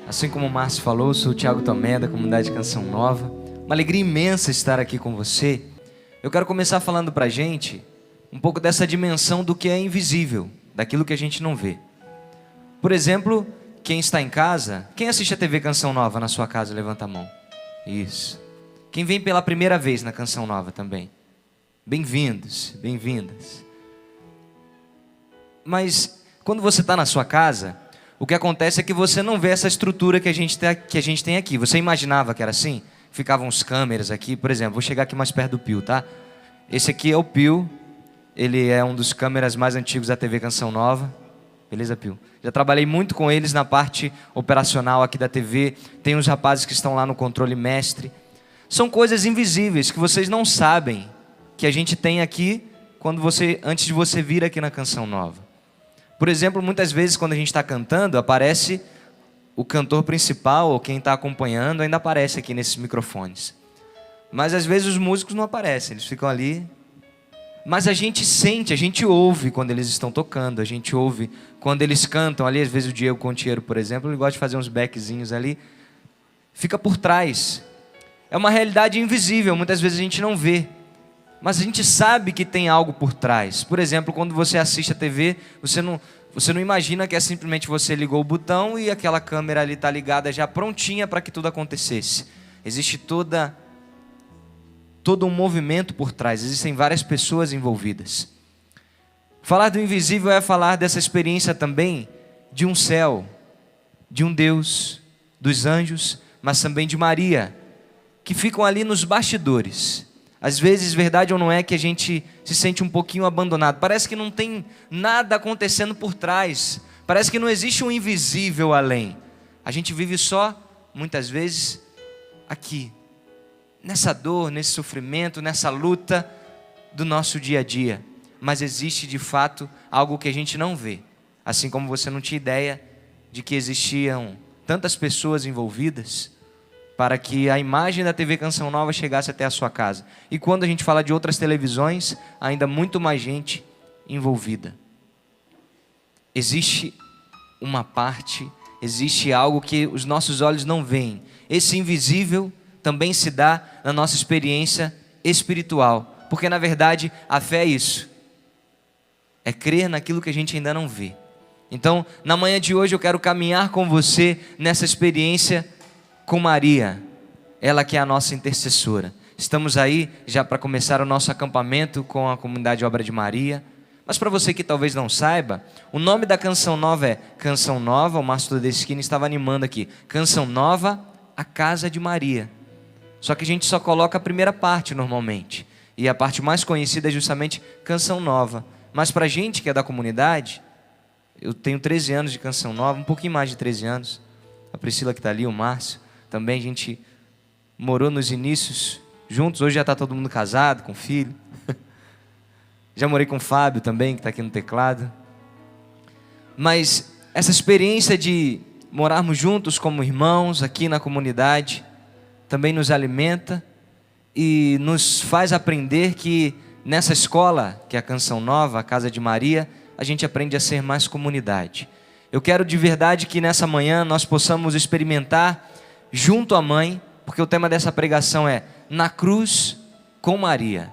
Assim como o Márcio falou, eu sou o Thiago Tomé, da comunidade Canção Nova. Uma alegria imensa estar aqui com você. Eu quero começar falando pra gente um pouco dessa dimensão do que é invisível, daquilo que a gente não vê. Por exemplo, quem está em casa, quem assiste a TV Canção Nova na sua casa, levanta a mão. Isso. Quem vem pela primeira vez na Canção Nova também. Bem-vindos, bem-vindas. Mas quando você está na sua casa, o que acontece é que você não vê essa estrutura que a gente tem aqui. Você imaginava que era assim? Ficavam os câmeras aqui, por exemplo, vou chegar aqui mais perto do Pio, tá? Esse aqui é o Pio, ele é um dos câmeras mais antigos da TV Canção Nova. Beleza, Pio? Já trabalhei muito com eles na parte operacional aqui da TV. Tem uns rapazes que estão lá no controle mestre. São coisas invisíveis que vocês não sabem que a gente tem aqui antes de você vir aqui na Canção Nova. Por exemplo, muitas vezes quando a gente está cantando, aparece o cantor principal ou quem está acompanhando, ainda aparece aqui nesses microfones. Mas às vezes os músicos não aparecem, eles ficam ali. Mas a gente sente, a gente ouve quando eles estão tocando, a gente ouve quando eles cantam ali. Às vezes o Diego Contiero, por exemplo, ele gosta de fazer uns backzinhos ali. Fica por trás. É uma realidade invisível, muitas vezes a gente não vê. Mas a gente sabe que tem algo por trás. Por exemplo, quando você assiste a TV, você não imagina que é simplesmente você ligou o botão e aquela câmera ali está ligada já prontinha para que tudo acontecesse. Existe todo um movimento por trás, existem várias pessoas envolvidas. Falar do invisível é falar dessa experiência também de um céu, de um Deus, dos anjos, mas também de Maria, que ficam ali nos bastidores. Às vezes, verdade ou não é, que a gente se sente um pouquinho abandonado. Parece que não tem nada acontecendo por trás. Parece que não existe um invisível além. A gente vive só, muitas vezes, aqui. Nessa dor, nesse sofrimento, nessa luta do nosso dia a dia. Mas existe, de fato, algo que a gente não vê. Assim como você não tinha ideia de que existiam tantas pessoas envolvidas para que a imagem da TV Canção Nova chegasse até a sua casa. E quando a gente fala de outras televisões, ainda muito mais gente envolvida. Existe uma parte, existe algo que os nossos olhos não veem. Esse invisível também se dá na nossa experiência espiritual. Porque na verdade a fé é isso. É crer naquilo que a gente ainda não vê. Então, na manhã de hoje eu quero caminhar com você nessa experiência com Maria, ela que é a nossa intercessora. Estamos aí já para começar o nosso acampamento com a comunidade Obra de Maria. Mas para você que talvez não saiba, o nome da Canção Nova é Canção Nova, o Márcio Todeskine estava animando aqui, Canção Nova, a Casa de Maria. Só que a gente só coloca a primeira parte normalmente, e a parte mais conhecida é justamente Canção Nova. Mas para a gente que é da comunidade, eu tenho 13 anos de Canção Nova, um pouquinho mais de 13 anos, a Priscila que está ali, o Márcio, também a gente morou nos inícios juntos, hoje já está todo mundo casado, com filho. Já morei com o Fábio também, que está aqui no teclado. Mas essa experiência de morarmos juntos como irmãos aqui na comunidade também nos alimenta e nos faz aprender que nessa escola, que é a Canção Nova, a Casa de Maria, a gente aprende a ser mais comunidade. Eu quero de verdade que nessa manhã nós possamos experimentar junto à mãe, porque o tema dessa pregação é Na Cruz com Maria.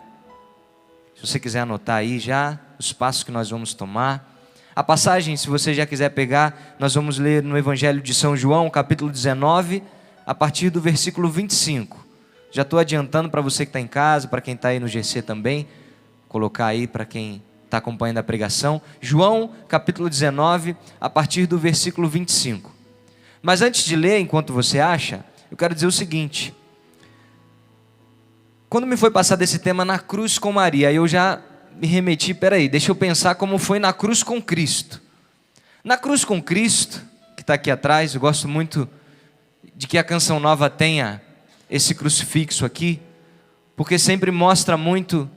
Se você quiser anotar aí já os passos que nós vamos tomar. A passagem, se você já quiser pegar, nós vamos ler no Evangelho de São João, capítulo 19, a partir do versículo 25. Já estou adiantando para você que está em casa, para quem está aí no GC também, colocar aí para quem está acompanhando a pregação. João, capítulo 19, a partir do versículo 25. Mas antes de ler, enquanto você acha, eu quero dizer o seguinte. Quando me foi passado esse tema na cruz com Maria, eu já me remeti, deixa eu pensar como foi na cruz com Cristo. Na cruz com Cristo, que está aqui atrás, eu gosto muito de que a Canção Nova tenha esse crucifixo aqui, porque sempre mostra muito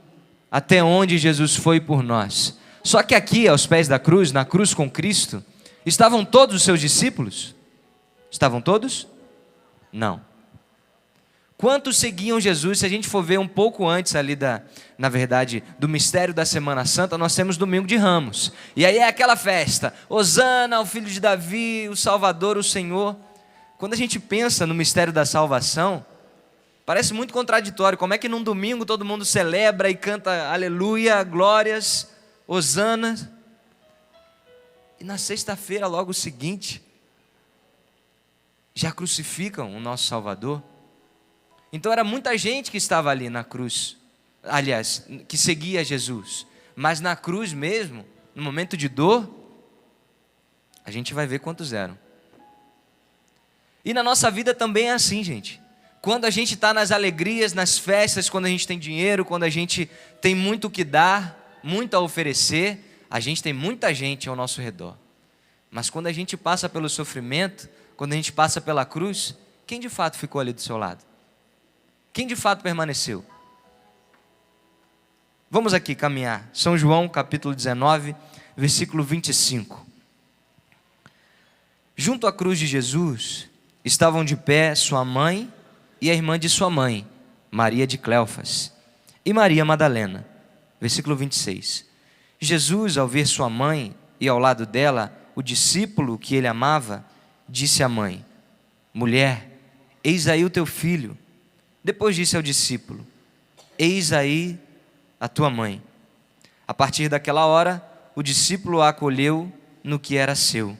até onde Jesus foi por nós. Só que aqui, aos pés da cruz, na cruz com Cristo, estavam todos os seus discípulos? Estavam todos? Não. Quantos seguiam Jesus? Se a gente for ver um pouco antes ali na verdade, do mistério da Semana Santa, nós temos Domingo de Ramos. E aí é aquela festa, Hosana, o filho de Davi, o Salvador, o Senhor. quando a gente pensa no mistério da salvação, parece muito contraditório. Como é que num domingo todo mundo celebra e canta aleluia, glórias, hosana, e na sexta-feira, logo seguinte, já crucificam o nosso Salvador? Então era muita gente que estava ali na cruz, aliás, que seguia Jesus, mas na cruz mesmo, no momento de dor, a gente vai ver quantos eram. E na nossa vida também é assim, gente. Quando a gente está nas alegrias, nas festas, quando a gente tem dinheiro, quando a gente tem muito o que dar, muito a oferecer, a gente tem muita gente ao nosso redor. Mas quando a gente passa pelo sofrimento, quando a gente passa pela cruz, quem de fato ficou ali do seu lado? Quem de fato permaneceu? Vamos aqui caminhar. São João, capítulo 19, versículo 25. Junto à cruz de Jesus estavam de pé sua mãe e a irmã de sua mãe, Maria de Cleofas, e Maria Madalena. Versículo 26. Jesus, ao ver sua mãe e ao lado dela o discípulo que ele amava, disse à mãe: mulher, eis aí o teu filho. Depois disse ao discípulo: eis aí a tua mãe. A partir daquela hora, o discípulo a acolheu no que era seu.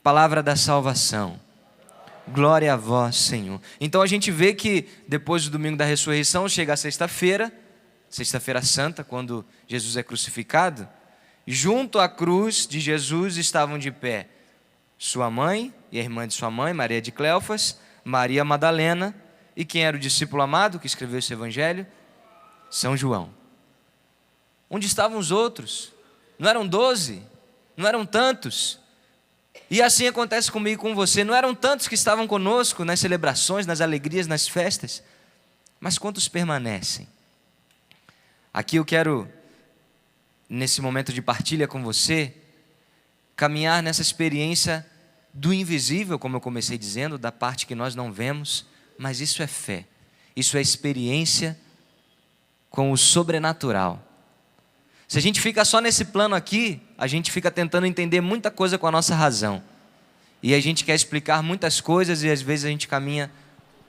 Palavra da salvação. Glória a vós, Senhor. Então a gente vê que depois do domingo da ressurreição, chega a sexta-feira, sexta-feira santa, quando Jesus é crucificado. Junto à cruz de Jesus estavam de pé sua mãe e a irmã de sua mãe, Maria de Cleofas, Maria Madalena, e quem era o discípulo amado que escreveu esse evangelho? São João. Onde estavam os outros? Não eram 12? Não eram tantos? E assim acontece comigo e com você. Não eram tantos que estavam conosco nas celebrações, nas alegrias, nas festas, mas quantos permanecem? Aqui eu quero, nesse momento de partilha com você, caminhar nessa experiência do invisível, como eu comecei dizendo, da parte que nós não vemos, mas isso é fé, isso é experiência com o sobrenatural. Se a gente fica só nesse plano aqui, a gente fica tentando entender muita coisa com a nossa razão, e a gente quer explicar muitas coisas e às vezes a gente caminha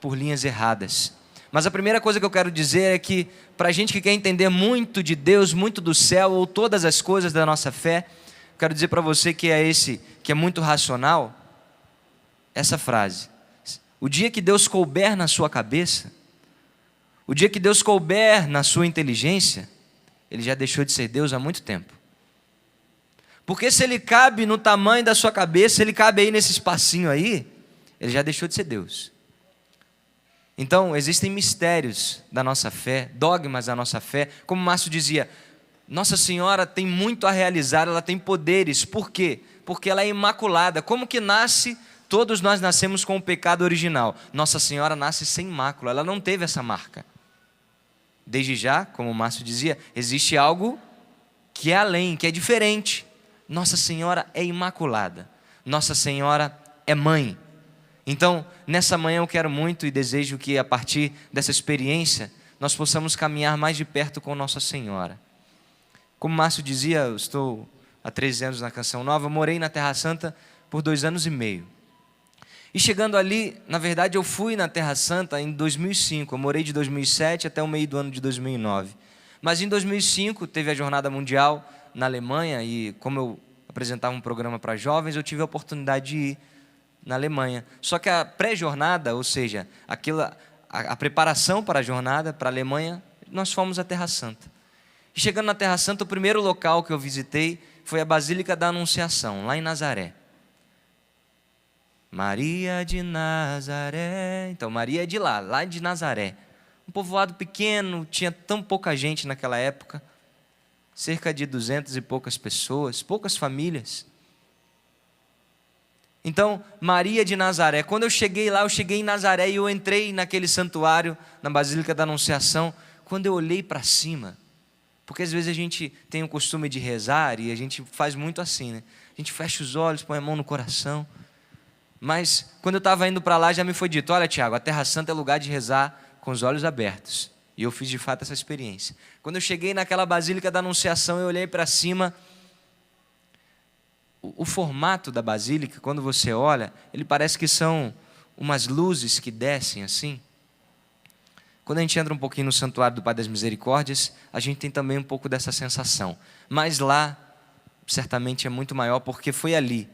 por linhas erradas. Mas a primeira coisa que eu quero dizer é que, para a gente que quer entender muito de Deus, muito do céu, ou todas as coisas da nossa fé, eu quero dizer para você que é muito racional, essa frase: o dia que Deus couber na sua cabeça, o dia que Deus couber na sua inteligência, Ele já deixou de ser Deus há muito tempo. Porque se Ele cabe no tamanho da sua cabeça, se Ele cabe aí nesse espacinho aí, Ele já deixou de ser Deus. Então, existem mistérios da nossa fé, dogmas da nossa fé. Como Márcio dizia, Nossa Senhora tem muito a realizar, ela tem poderes. Por quê? Porque ela é imaculada. Como que nasce? Todos nós nascemos com o pecado original. Nossa Senhora nasce sem mácula, ela não teve essa marca. Desde já, como o Márcio dizia, existe algo que é além, que é diferente. Nossa Senhora é imaculada. Nossa Senhora é mãe. Então, nessa manhã eu quero muito e desejo que a partir dessa experiência nós possamos caminhar mais de perto com Nossa Senhora. Como o Márcio dizia, eu estou há 13 anos na Canção Nova, morei na Terra Santa por 2 anos e meio. E chegando ali, na verdade eu fui na Terra Santa em 2005, eu morei de 2007 até o meio do ano de 2009. Mas em 2005 teve a Jornada Mundial na Alemanha e como eu apresentava um programa para jovens, eu tive a oportunidade de ir na Alemanha. Só que a pré-jornada, ou seja, a preparação para a jornada para a Alemanha, nós fomos à Terra Santa. E chegando na Terra Santa, o primeiro local que eu visitei foi a Basílica da Anunciação, lá em Nazaré. Maria de Nazaré. Então, Maria é de lá de Nazaré. Um povoado pequeno, tinha tão pouca gente naquela época, cerca de 200 e poucas pessoas, poucas famílias. Então, Maria de Nazaré. Quando eu cheguei lá, eu cheguei em Nazaré e eu entrei naquele santuário, na Basílica da Anunciação. Quando eu olhei para cima, porque às vezes a gente tem o costume de rezar e a gente faz muito assim, né? A gente fecha os olhos, põe a mão no coração. Mas quando eu estava indo para lá, já me foi dito: olha, Tiago, a Terra Santa é lugar de rezar com os olhos abertos. E eu fiz de fato essa experiência. Quando eu cheguei naquela Basílica da Anunciação, eu olhei para cima o formato da basílica, quando você olha, ele parece que são umas luzes que descem assim. Quando a gente entra um pouquinho no Santuário do Pai das Misericórdias, a gente tem também um pouco dessa sensação. Mas lá, certamente é muito maior, porque foi ali.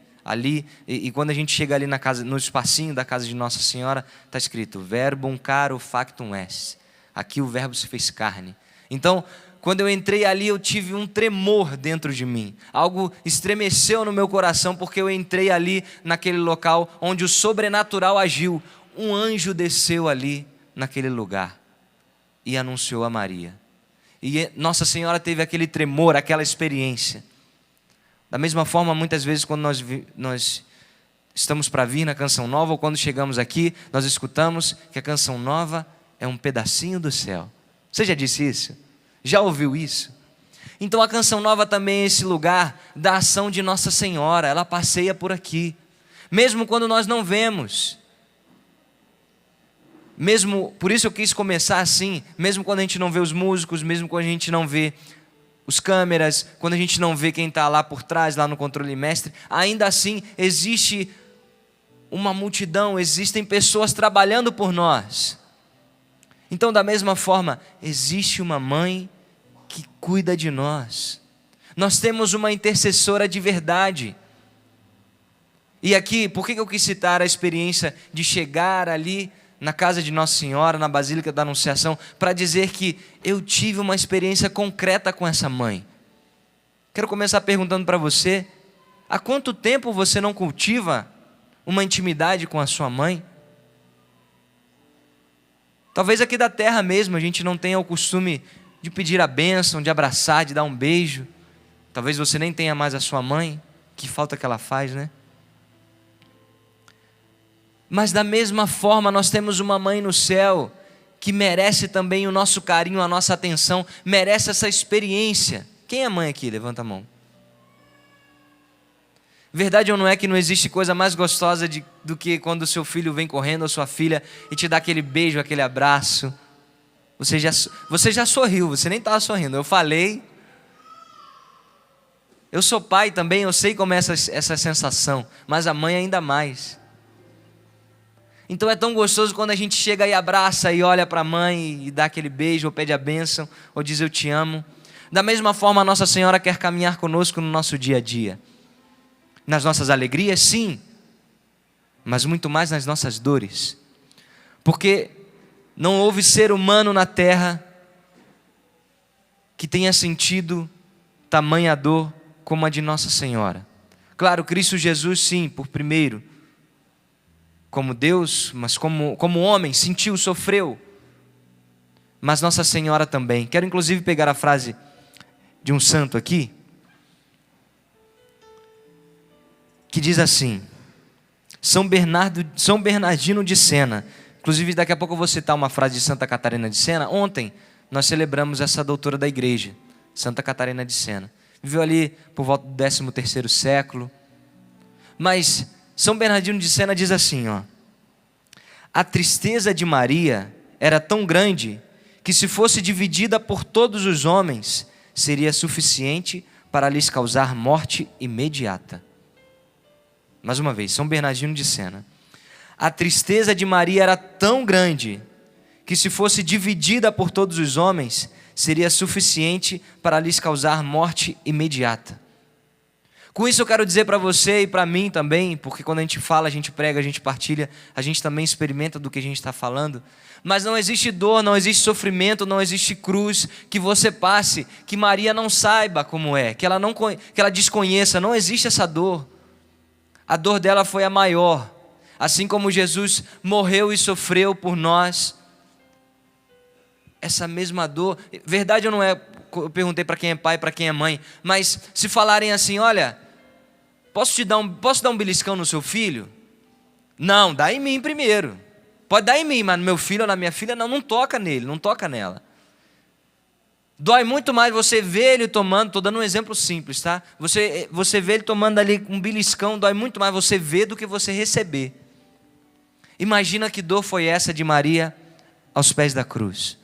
E quando a gente chega ali na casa, no espacinho da casa de Nossa Senhora, está escrito: Verbum caro factum est. Aqui o verbo se fez carne. Então, quando eu entrei ali, eu tive um tremor dentro de mim. Algo estremeceu no meu coração, porque eu entrei ali naquele local onde o sobrenatural agiu. Um anjo desceu ali naquele lugar e anunciou a Maria. E Nossa Senhora teve aquele tremor, aquela experiência. Da mesma forma, muitas vezes, quando nós estamos para vir na Canção Nova, ou quando chegamos aqui, nós escutamos que a Canção Nova é um pedacinho do céu. Você já disse isso? Já ouviu isso? Então a Canção Nova também é esse lugar da ação de Nossa Senhora. Ela passeia por aqui, mesmo quando nós não vemos. Mesmo, por isso eu quis começar assim, mesmo quando a gente não vê os músicos, mesmo quando a gente não vê os câmeras, quando a gente não vê quem está lá por trás, lá no controle mestre, ainda assim existe uma multidão, existem pessoas trabalhando por nós. Então, da mesma forma, existe uma mãe que cuida de nós. Nós temos uma intercessora de verdade. E aqui, por que eu quis citar a experiência de chegar ali na casa de Nossa Senhora, na Basílica da Anunciação, para dizer que eu tive uma experiência concreta com essa mãe? Quero começar perguntando para você: há quanto tempo você não cultiva uma intimidade com a sua mãe? Talvez aqui da terra mesmo a gente não tenha o costume de pedir a bênção, de abraçar, de dar um beijo. Talvez você nem tenha mais a sua mãe, que falta que ela faz, né? Mas da mesma forma nós temos uma mãe no céu que merece também o nosso carinho, a nossa atenção, merece essa experiência. Quem é mãe aqui? Levanta a mão. Verdade ou não é que não existe coisa mais gostosa do que quando o seu filho vem correndo, ou sua filha, e te dá aquele beijo, aquele abraço? Você já sorriu, você nem estava sorrindo. Eu falei. Eu sou pai também, eu sei como é essa sensação, mas a mãe ainda mais. Então é tão gostoso quando a gente chega e abraça e olha para a mãe e dá aquele beijo, ou pede a bênção, ou diz eu te amo. Da mesma forma, a Nossa Senhora quer caminhar conosco no nosso dia a dia. Nas nossas alegrias, sim, mas muito mais nas nossas dores. Porque não houve ser humano na terra que tenha sentido tamanha dor como a de Nossa Senhora. Claro, Cristo Jesus, sim, por primeiro, como Deus, mas como homem, sentiu, sofreu. Mas Nossa Senhora também. Quero inclusive pegar a frase de um santo aqui, que diz assim: São Bernardino de Sena. Inclusive daqui a pouco eu vou citar uma frase de Santa Catarina de Sena. Ontem nós celebramos essa doutora da igreja, Santa Catarina de Sena. Viveu ali por volta do 13º século. Mas São Bernardino de Sena diz assim, ó: a tristeza de Maria era tão grande que, se fosse dividida por todos os homens, seria suficiente para lhes causar morte imediata. Mais uma vez, São Bernardino de Sena. A tristeza de Maria era tão grande que, se fosse dividida por todos os homens, seria suficiente para lhes causar morte imediata. Com isso eu quero dizer para você e para mim também, porque quando a gente fala, a gente prega, a gente partilha, a gente também experimenta do que a gente está falando. Mas não existe dor, não existe sofrimento, não existe cruz que você passe, que Maria não saiba como é, que ela desconheça. Não existe essa dor. A dor dela foi a maior. Assim como Jesus morreu e sofreu por nós, essa mesma dor, verdade ou não é? Eu perguntei para quem é pai, para quem é mãe, mas se falarem assim, olha, posso dar um beliscão no seu filho? Não, dá em mim primeiro. Pode dar em mim, mas no meu filho ou na minha filha, não toca nele, não toca nela. Dói muito mais você ver ele tomando, estou dando um exemplo simples, tá? Você vê ele tomando ali um beliscão, dói muito mais você ver do que você receber. Imagina que dor foi essa de Maria aos pés da cruz.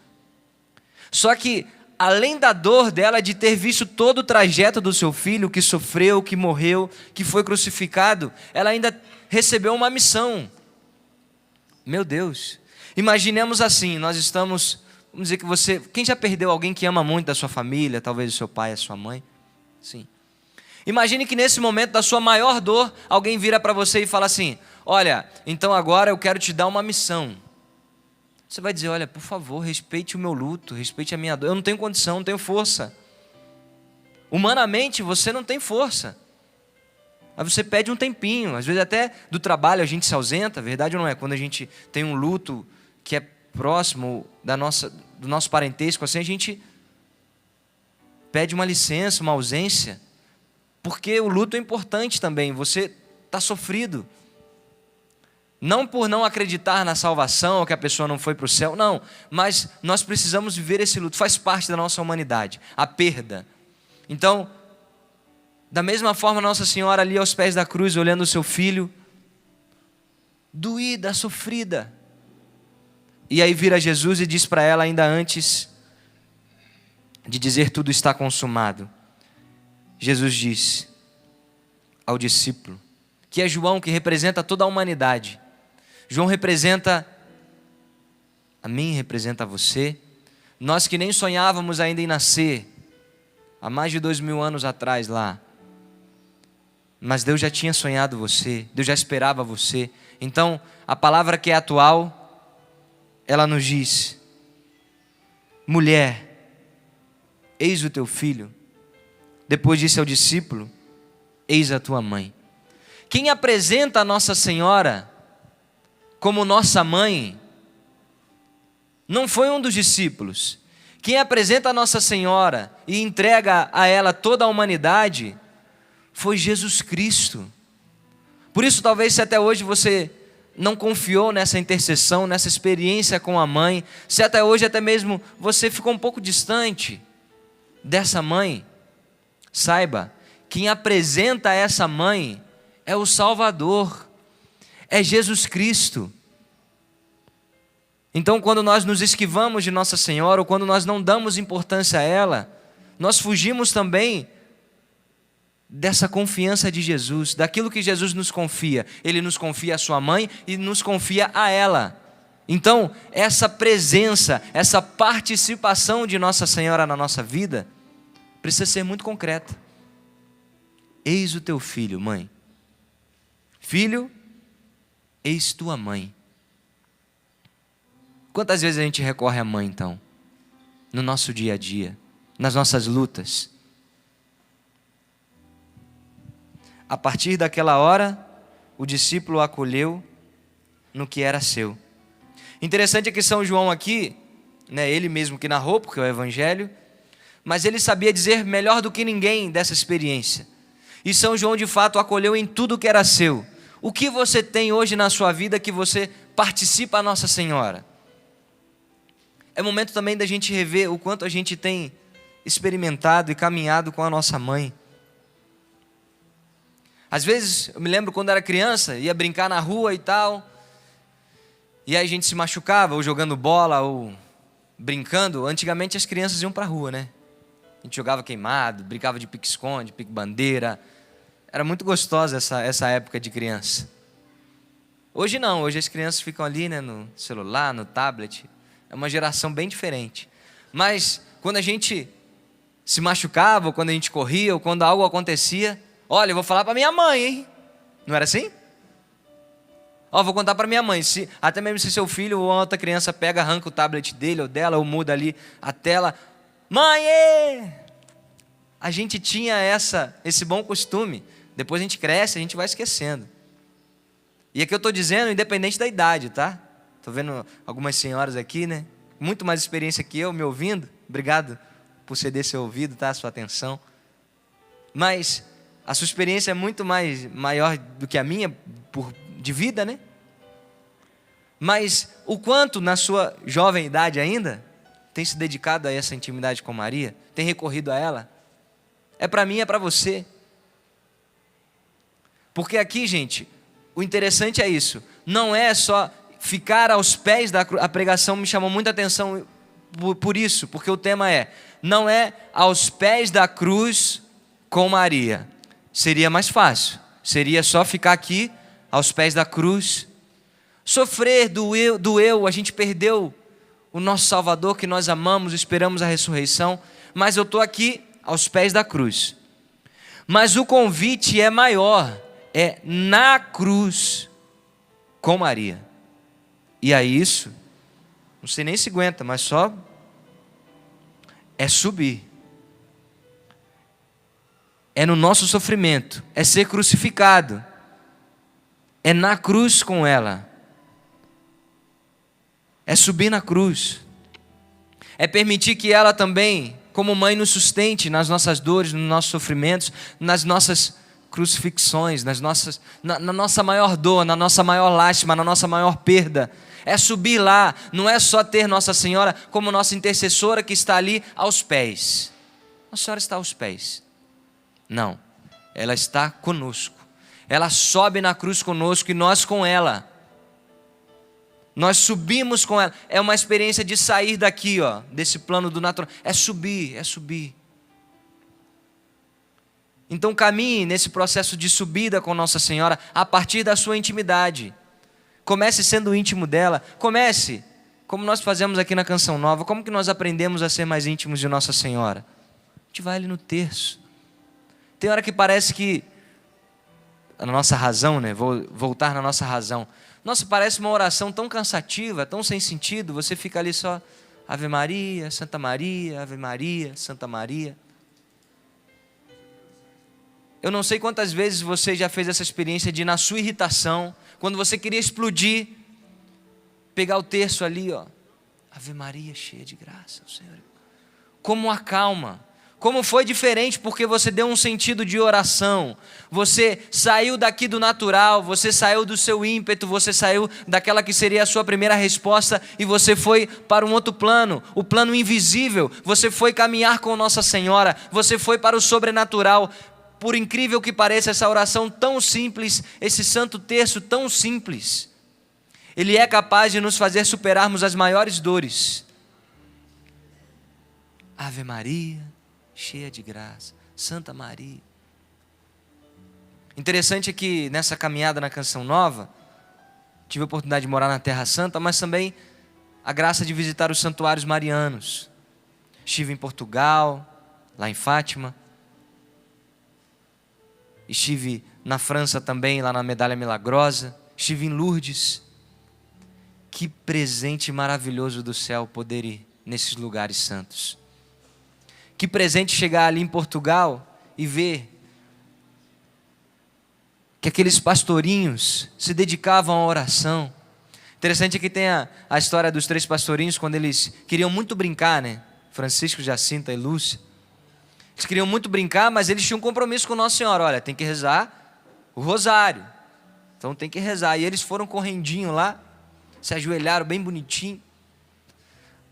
Só que além da dor dela de ter visto todo o trajeto do seu filho, que sofreu, que morreu, que foi crucificado, ela ainda recebeu uma missão. Meu Deus, imaginemos assim, nós estamos, vamos dizer que você, quem já perdeu alguém que ama muito da sua família, talvez o seu pai, a sua mãe? Sim. Imagine que nesse momento da sua maior dor, alguém vira para você e fala assim: olha, então agora eu quero te dar uma missão. Você vai dizer: olha, por favor, respeite o meu luto, respeite a minha dor. Eu não tenho condição, não tenho força. Humanamente você não tem força. Mas você pede um tempinho. Às vezes até do trabalho a gente se ausenta, verdade ou não é? Quando a gente tem um luto que é próximo do nosso parentesco, assim, a gente pede uma licença, uma ausência. Porque o luto é importante também. Você está sofrido. Não por não acreditar na salvação, que a pessoa não foi para o céu, não. Mas nós precisamos viver esse luto, faz parte da nossa humanidade, a perda. Então, da mesma forma, Nossa Senhora ali aos pés da cruz, olhando o seu filho, doída, sofrida. E aí vira Jesus e diz para ela, ainda antes de dizer tudo está consumado, Jesus diz ao discípulo, que é João, que representa toda a humanidade. João representa a mim, representa a você. Nós que nem sonhávamos ainda em nascer, há mais de 2000 anos atrás lá. Mas Deus já tinha sonhado você, Deus já esperava você. Então, a palavra que é atual, ela nos diz: mulher, eis o teu filho. Depois disse ao discípulo: eis a tua mãe. Quem apresenta a Nossa Senhora como nossa mãe, não foi um dos discípulos. Quem apresenta a Nossa Senhora e entrega a ela toda a humanidade, foi Jesus Cristo. Por isso, talvez, se até hoje você não confiou nessa intercessão, nessa experiência com a mãe, se até hoje até mesmo você ficou um pouco distante dessa mãe, saiba, quem apresenta essa mãe é o Salvador, é Jesus Cristo. Então, quando nós nos esquivamos de Nossa Senhora, ou quando nós não damos importância a ela, nós fugimos também dessa confiança de Jesus, daquilo que Jesus nos confia. Ele nos confia a sua mãe e nos confia a ela. Então, essa presença, essa participação de Nossa Senhora na nossa vida, precisa ser muito concreta. Eis o teu filho, mãe. Filho, eis tua mãe. Quantas vezes a gente recorre à mãe, então? No nosso dia a dia, nas nossas lutas. A partir daquela hora, o discípulo o acolheu no que era seu. Interessante é que São João aqui, né, ele mesmo que narrou, porque é o Evangelho, mas ele sabia dizer melhor do que ninguém dessa experiência. E São João de fato acolheu em tudo que era seu. O que você tem hoje na sua vida que você participa a Nossa Senhora? É momento também da gente rever o quanto a gente tem experimentado e caminhado com a nossa mãe. Às vezes, eu me lembro quando era criança, ia brincar na rua e tal, e aí a gente se machucava, ou jogando bola, ou brincando. Antigamente as crianças iam para a rua, né? A gente jogava queimado, brincava de pique-esconde, pique-bandeira. Era muito gostosa essa época de criança. Hoje não, hoje as crianças ficam ali, né, no celular, no tablet. É uma geração bem diferente. Mas quando a gente se machucava, ou quando a gente corria, ou quando algo acontecia, olha, eu vou falar para minha mãe, hein? Não era assim? Ó, vou contar para minha mãe. Até mesmo se seu filho ou outra criança pega, arranca o tablet dele ou dela, ou muda ali a tela. Mãe! A gente tinha esse bom costume. Depois a gente cresce, a gente vai esquecendo. E aqui eu estou dizendo, independente da idade, tá? Estou vendo algumas senhoras aqui, né? Muito mais experiência que eu, me ouvindo. Obrigado por ceder seu ouvido, tá? Sua atenção. Mas a sua experiência é muito maior do que a minha, de vida, né? Mas o quanto na sua jovem idade ainda tem se dedicado a essa intimidade com Maria? Tem recorrido a ela? É para mim, é para você. Porque aqui, gente, o interessante é isso. Não é só ficar aos pés da cruz. A pregação me chamou muita atenção por isso, porque o tema não é aos pés da cruz com Maria. Seria mais fácil, seria só ficar aqui aos pés da cruz. Sofrer, doeu, a gente perdeu o nosso Salvador que nós amamos, esperamos a ressurreição, mas eu estou aqui aos pés da cruz. Mas o convite é maior, é na cruz com Maria. E aí isso, não sei nem se aguenta, mas só é subir. É no nosso sofrimento, é ser crucificado, é na cruz com ela, é subir na cruz, é permitir que ela também, como mãe, nos sustente nas nossas dores, nos nossos sofrimentos, nas nossas crucifixões, na nossa maior dor, na nossa maior lástima, na nossa maior perda. É subir lá, não é só ter Nossa Senhora como nossa intercessora que está ali aos pés. Nossa Senhora está aos pés. Não, ela está conosco. Ela sobe na cruz conosco e nós com ela. Nós subimos com ela. É uma experiência de sair daqui, desse plano do natural. É subir, é subir. Então caminhe nesse processo de subida com Nossa Senhora a partir da sua intimidade. Comece sendo íntimo dela. Comece, como nós fazemos aqui na Canção Nova. Como que nós aprendemos a ser mais íntimos de Nossa Senhora? A gente vai ali no terço. Tem hora que parece que a nossa razão, né? Vou voltar na nossa razão. Nossa, parece uma oração tão cansativa, tão sem sentido. Você fica ali só Ave Maria, Santa Maria, Ave Maria, Santa Maria. Eu não sei quantas vezes você já fez essa experiência de, na sua irritação, quando você queria explodir, pegar o terço ali, Ave Maria, cheia de graça, o Senhor. Como acalma. Como foi diferente porque você deu um sentido de oração. Você saiu daqui do natural, você saiu do seu ímpeto, você saiu daquela que seria a sua primeira resposta e você foi para um outro plano, o plano invisível. Você foi caminhar com Nossa Senhora, você foi para o sobrenatural. Por incrível que pareça, essa oração tão simples, esse santo terço tão simples, ele é capaz de nos fazer superarmos as maiores dores. Ave Maria, cheia de graça, Santa Maria. Interessante é que nessa caminhada na Canção Nova, tive a oportunidade de morar na Terra Santa, mas também a graça de visitar os santuários marianos. Estive em Portugal, lá em Fátima. Estive na França também, lá na Medalha Milagrosa. Estive em Lourdes. Que presente maravilhoso do céu poder ir nesses lugares santos. Que presente chegar ali em Portugal e ver que aqueles pastorinhos se dedicavam à oração. Interessante que tem a história dos 3 pastorinhos, quando eles queriam muito brincar, né? Francisco, Jacinta e Lúcia. Eles queriam muito brincar, mas eles tinham um compromisso com Nossa Senhora. Olha, tem que rezar o rosário. Então tem que rezar. E eles foram correndinho lá, se ajoelharam bem bonitinho.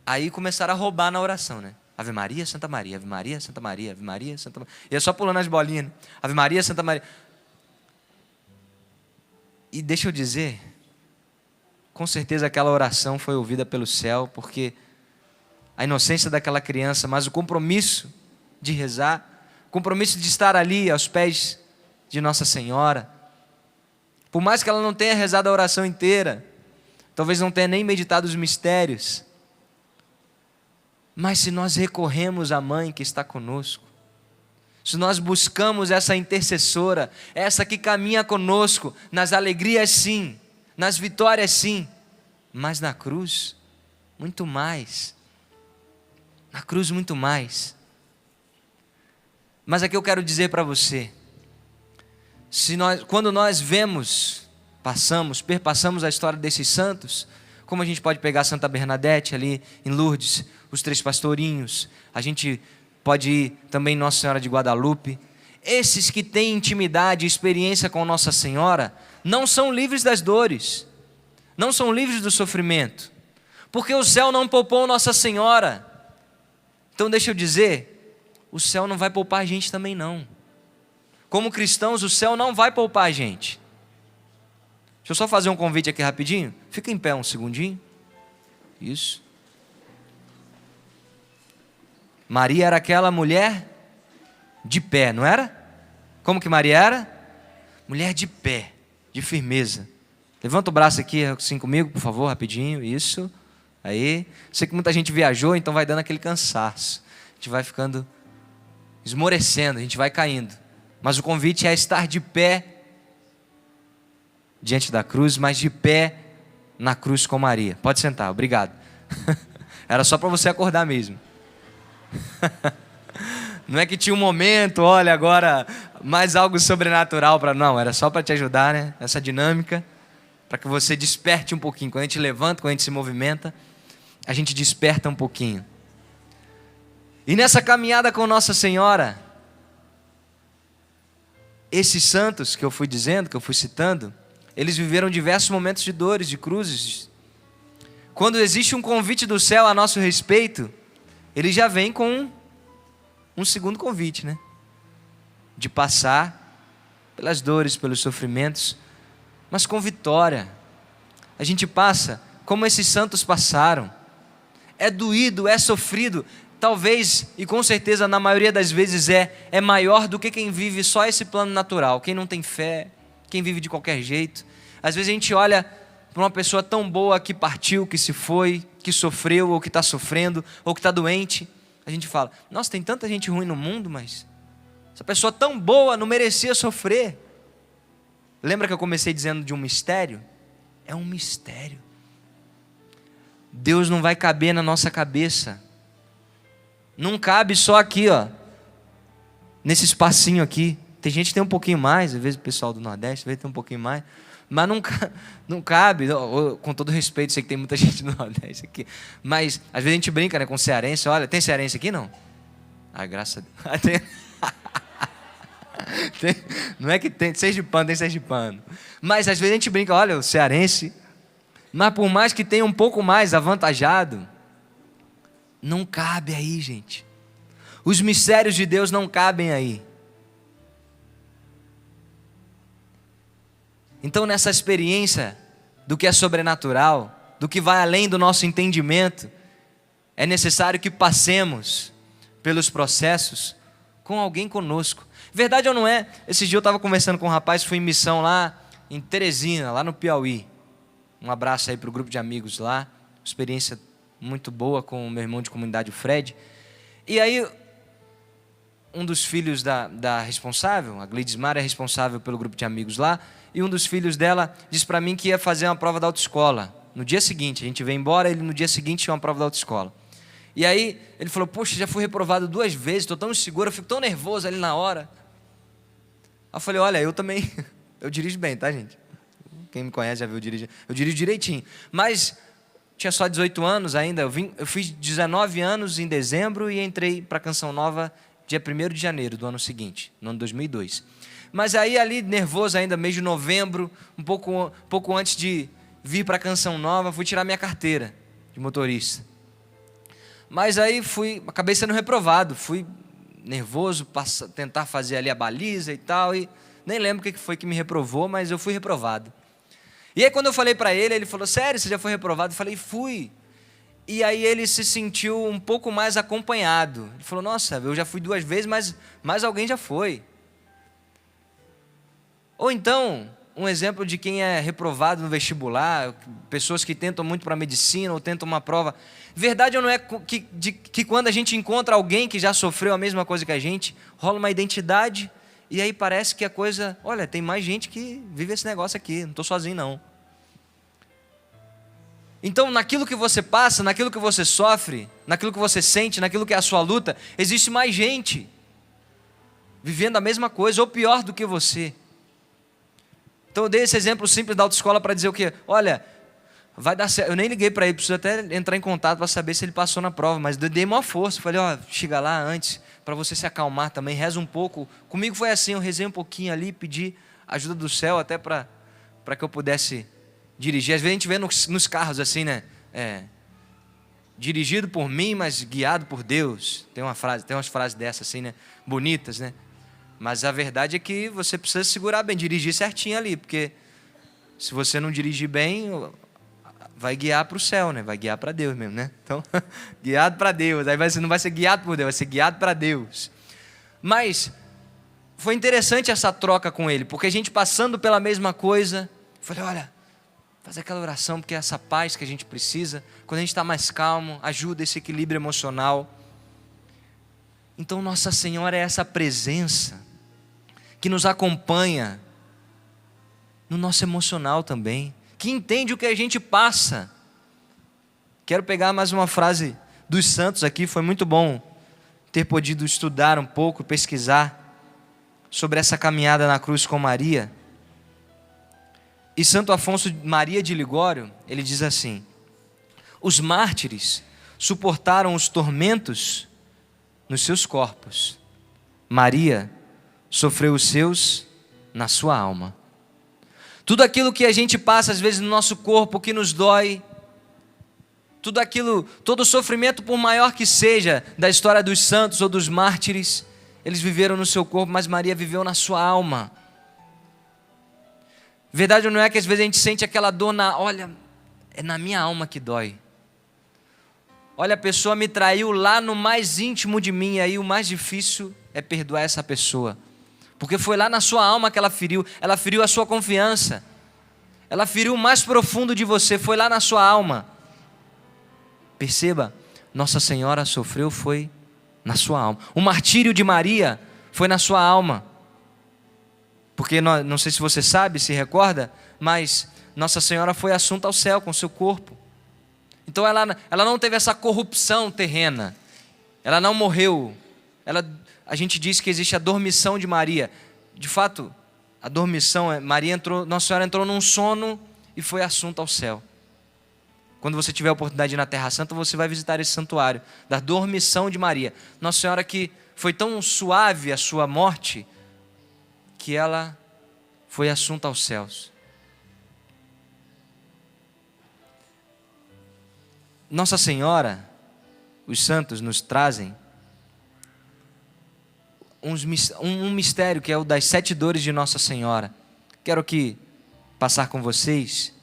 Aí começaram a roubar na oração, né? Ave Maria, Santa Maria, Ave Maria, Santa Maria, Ave Maria, Santa Maria. E é só pulando as bolinhas, né? Ave Maria, Santa Maria. E deixa eu dizer, com certeza aquela oração foi ouvida pelo céu, porque a inocência daquela criança, mas o compromisso de rezar, o compromisso de estar ali aos pés de Nossa Senhora, por mais que ela não tenha rezado a oração inteira, talvez não tenha nem meditado os mistérios, mas se nós recorremos à mãe que está conosco, se nós buscamos essa intercessora, essa que caminha conosco, nas alegrias sim, nas vitórias sim, mas na cruz, muito mais. Na cruz, muito mais. Mas aqui eu quero dizer para você, quando nós perpassamos a história desses santos, como a gente pode pegar Santa Bernadette ali em Lourdes, os 3 pastorinhos, a gente pode ir também Nossa Senhora de Guadalupe. Esses que têm intimidade e experiência com Nossa Senhora, não são livres das dores, não são livres do sofrimento, porque o céu não poupou Nossa Senhora. Então deixa eu dizer, o céu não vai poupar a gente também não. Como cristãos, o céu não vai poupar a gente. Deixa eu só fazer um convite aqui rapidinho. Fica em pé um segundinho. Isso. Maria era aquela mulher de pé, não era? Como que Maria era? Mulher de pé, de firmeza. Levanta o braço aqui assim comigo, por favor, rapidinho. Isso. Aí. Sei que muita gente viajou, então vai dando aquele cansaço. A gente vai ficando esmorecendo, a gente vai caindo. Mas o convite é estar de pé diante da cruz, mas de pé na cruz com Maria. Pode sentar, obrigado. Era só para você acordar mesmo. Não é que tinha um momento, olha, agora mais algo sobrenatural para... Não, era só para te ajudar, né? Essa dinâmica, para que você desperte um pouquinho. Quando a gente levanta, quando a gente se movimenta, a gente desperta um pouquinho. E nessa caminhada com Nossa Senhora, esses santos que eu fui dizendo, que eu fui citando, eles viveram diversos momentos de dores, de cruzes. Quando existe um convite do céu a nosso respeito, ele já vem com um segundo convite, né? De passar pelas dores, pelos sofrimentos, mas com vitória. A gente passa como esses santos passaram. É doído, é sofrido, talvez, e com certeza na maioria das vezes é maior do que quem vive só esse plano natural, quem não tem fé, quem vive de qualquer jeito. Às vezes a gente olha para uma pessoa tão boa que partiu, que se foi, que sofreu, ou que está sofrendo, ou que está doente. A gente fala, nossa, tem tanta gente ruim no mundo, mas essa pessoa tão boa não merecia sofrer. Lembra que eu comecei dizendo de um mistério? É um mistério. Deus não vai caber na nossa cabeça. Não cabe só aqui, ó, nesse espacinho aqui. Tem gente que tem um pouquinho mais, às vezes o pessoal do Nordeste vai ter um pouquinho mais, mas não cabe, com todo respeito, sei que tem muita gente do Nordeste aqui, mas às vezes a gente brinca, né, com cearense. Olha, tem cearense aqui não? Ah, graças a Deus. Não é que tem sergipano, mas às vezes a gente brinca, olha, o cearense, mas por mais que tenha um pouco mais avantajado, não cabe aí, gente. Os mistérios de Deus não cabem aí. Então, nessa experiência do que é sobrenatural, do que vai além do nosso entendimento, é necessário que passemos pelos processos com alguém conosco. Verdade ou não é? Esse dia eu estava conversando com um rapaz, fui em missão lá em Teresina, lá no Piauí. Um abraço aí para o grupo de amigos lá. Experiência muito boa com o meu irmão de comunidade, o Fred. E aí, um dos filhos da responsável, a Glidismar é responsável pelo grupo de amigos lá, e um dos filhos dela disse para mim que ia fazer uma prova da autoescola. No dia seguinte, a gente veio embora, ele no dia seguinte tinha uma prova da autoescola. E aí, ele falou, poxa, já fui reprovado 2 vezes, estou tão inseguro, eu fico tão nervoso ali na hora. Aí eu falei, olha, eu também, eu dirijo bem, tá, gente? Quem me conhece já viu dirigir, eu dirijo direitinho. Mas tinha só 18 anos ainda, eu fiz 19 anos em dezembro e entrei para a Canção Nova dia 1º de janeiro do ano seguinte, no ano 2002. Mas aí ali, nervoso ainda, mês de novembro, um pouco antes de vir para a Canção Nova, fui tirar minha carteira de motorista. Mas aí acabei sendo reprovado, fui nervoso, tentar fazer ali a baliza e tal, e nem lembro o que foi que me reprovou, mas eu fui reprovado. E aí quando eu falei para ele, ele falou, sério, você já foi reprovado? Eu falei, fui. E aí ele se sentiu um pouco mais acompanhado. Ele falou, nossa, eu já fui 2 vezes, mas mais alguém já foi. Ou então, um exemplo de quem é reprovado no vestibular, pessoas que tentam muito para a medicina ou tentam uma prova. Verdade ou não é que quando a gente encontra alguém que já sofreu a mesma coisa que a gente, rola uma identidade e aí parece que a coisa, olha, tem mais gente que vive esse negócio aqui, não estou sozinho não. Então, naquilo que você passa, naquilo que você sofre, naquilo que você sente, naquilo que é a sua luta, existe mais gente vivendo a mesma coisa ou pior do que você. Então eu dei esse exemplo simples da autoescola para dizer o quê? Olha, vai dar certo. Eu nem liguei para ele, preciso até entrar em contato para saber se ele passou na prova, mas dei maior força. Falei, chega lá antes, para você se acalmar também, reza um pouco. Comigo foi assim, eu rezei um pouquinho ali, pedi ajuda do céu até para que eu pudesse dirigir. Às vezes a gente vê nos carros assim, né? Dirigido por mim, mas guiado por Deus. Tem umas frases dessas assim, né? Bonitas, né? Mas a verdade é que você precisa segurar bem, dirigir certinho ali, porque se você não dirigir bem, vai guiar para o céu, né? Vai guiar para Deus mesmo, né? Então, guiado para Deus. Aí não vai ser guiado por Deus, vai ser guiado para Deus. Mas foi interessante essa troca com ele, porque a gente passando pela mesma coisa, falei, olha, faz aquela oração, porque é essa paz que a gente precisa, quando a gente está mais calmo, ajuda esse equilíbrio emocional. Então Nossa Senhora é essa presença que nos acompanha no nosso emocional também, que entende o que a gente passa. Quero pegar mais uma frase dos santos aqui, foi muito bom ter podido estudar um pouco, pesquisar sobre essa caminhada na cruz com Maria. E Santo Afonso Maria de Ligório, ele diz assim: os mártires suportaram os tormentos nos seus corpos, Maria sofreu os seus na sua alma. Tudo aquilo que a gente passa às vezes no nosso corpo, que nos dói, tudo aquilo, todo o sofrimento, por maior que seja, da história dos santos ou dos mártires, eles viveram no seu corpo, mas Maria viveu na sua alma. Verdade ou não é que às vezes a gente sente aquela dor olha, é na minha alma que dói. Olha, a pessoa me traiu lá no mais íntimo de mim, aí o mais difícil é perdoar essa pessoa. Porque foi lá na sua alma que ela feriu a sua confiança. Ela feriu o mais profundo de você, foi lá na sua alma. Perceba, Nossa Senhora sofreu foi na sua alma. O martírio de Maria foi na sua alma. Porque, não sei se você sabe, se recorda, mas Nossa Senhora foi assunta ao céu com seu corpo. Então ela não teve essa corrupção terrena. Ela não morreu. A gente diz que existe a dormição de Maria. De fato, a dormição, Nossa Senhora entrou num sono e foi assunta ao céu. Quando você tiver a oportunidade de ir na Terra Santa, você vai visitar esse santuário da dormição de Maria. Nossa Senhora, que foi tão suave a sua morte, que ela foi assunta aos céus. Nossa Senhora, os santos nos trazem um mistério, que é o das 7 dores de Nossa Senhora. Quero aqui passar com vocês